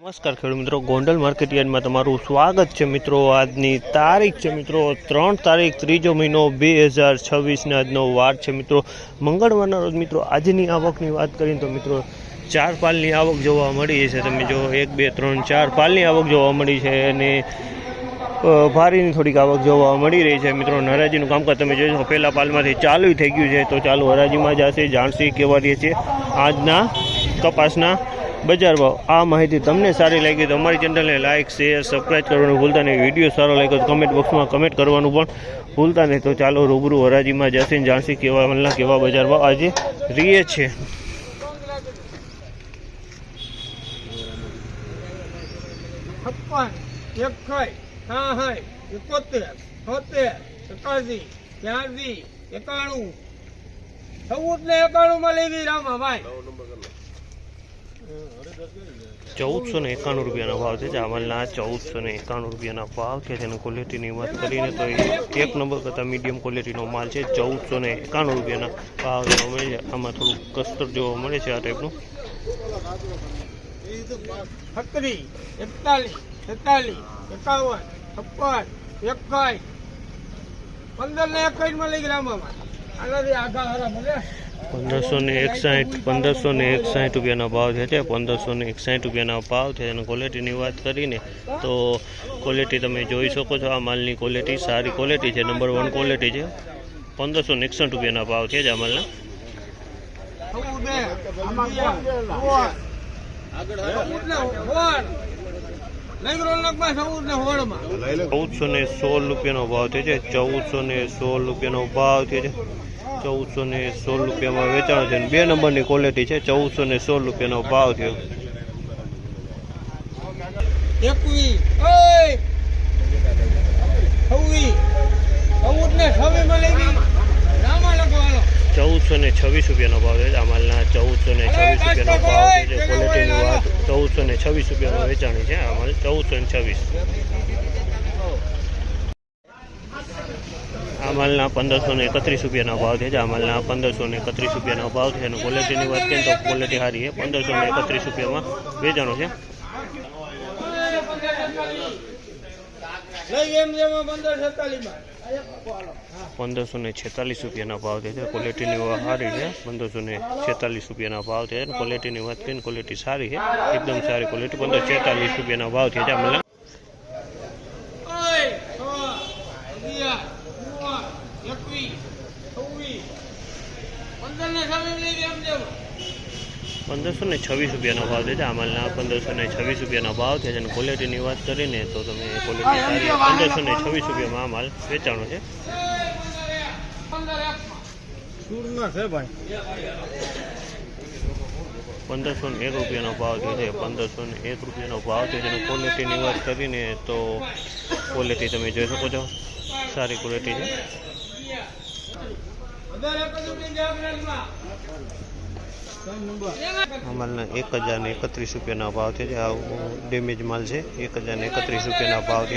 નમસ્કાર ખેડૂત મિત્રો, ગોંડલ માર્કેટયાર્ડમાં તમારું સ્વાગત છે મિત્રો। આજની તારીખ છે મિત્રો 3 તારીખ 3જો મહિનો 2026 આજનો વાર છે મિત્રો મંગળવારના રોજ। મિત્રો આજની આવકની વાત કરીએ તો મિત્રો 4 પાલની આવક જોવા મળી છે। તમે જો 1 2 3 4 પાલની આવક જોવા મળી છે અને ભારીની થોડીક આવક જોવા મળી રહી છે મિત્રો। હરાજીનું કામકાજ તમે જોઈ શકો પહેલા પાલમાંથી ચાલુ થઈ ગયું છે, તો ચાલુ હરાજીમાં જશે જાણસી કેવા રહે છે આજના કપાસના બજાર ભાવ। આ માહિતી તમને સારી લાગી તો અમારી ચેનલને લાઇક શેર સબસ્ક્રાઈબ કરવાનું ભૂલતા નહીં। વિડીયો સારો લાગ્યો તો કમેન્ટ બોક્સમાં કમેન્ટ કરવાનું પણ ભૂલતા નહીં। તો ચાલો રૂબરૂ હરાજીમાં જશે જાણસી કેવા મલના કેવા બજાર ભાવ આજે રીએ છે। ₹1491 ભાવ છે। જામલના ₹1491 ભાવ છે। તેની ક્વોલિટીની વાત કરીને તો એક નંબર કરતાં મીડિયમ ક્વોલિટીનો માલ છે। ₹1491 ભાવ જોવા મળે છે। આમાં થોડું કસ્તર જોવા મળે છે આ ટાઈપનું। 1561 રૂપિયાનો ભાવ છે। ₹1561 ભાવ છે। અને ક્વોલિટીની વાત કરીને તો ક્વોલિટી તમે જોઈ શકો છો। આ માલની ક્વોલિટી સારી ક્વોલિટી છે, નંબર 1 ક્વોલિટી છે। ₹1561 ભાવ છે જ આ માલના। 1416 રૂપિયાનો ભાવ છે। ₹1416 રૂપિયાનો ભાવ છે। ₹1416 વેચાણ છે। 2 નંબરની ક્વોલિટી છે। ₹1416 રૂપિયાનો ભાવ થયો। 1426 રૂપિયાનો ભાવ છે। આ માલના 1426 રૂપિયાનો ભાવ છે। ક્વોલિટીની વાત 1426 રૂપિયામાં વેચાણી છે આ માલ। 1426 આ માલના 1531 રૂપિયાના ભાવ છે। આ માલના 1531 રૂપિયાનો ભાવ છે। અને ક્વોલિટીની વાત કરીએ તો ક્વોલિટી સારી છે। 1531 રૂપિયામાં વેચાણો છે। 1546 રૂપિયાના ભાવ છે। ક્વોલિટીની સારી છે। 1546 રૂપિયાના ભાવ છે। ક્વોલિટીની વાત કરીને ક્વોલિટી સારી છે, એકદમ સારી ક્વોલિટી। 1546 રૂપિયાના ભાવ છે। આ માલ 1526 રૂપિયાનો ભાવ છે। આ માલના 1526 રૂપિયાનો ભાવ છે। અને ક્વોલિટીની વાત કરીને તો તમે ક્વોલિટી સારી 1526 રૂપિયામાં આ માલ વેચાણો છે। 1501 રૂપિયાનો ભાવ છે। 1501 રૂપિયાનો ભાવ છે। અને ક્વોલિટીની વાત કરીને તો ક્વોલિટી તમે જોઈ શકો છો, સારી ક્વોલિટી છે। આ માલના 1031 રૂપિયાના ભાવ છે। આ ડેમેજ માલ છે। 1031 રૂપિયાના ભાવ છે।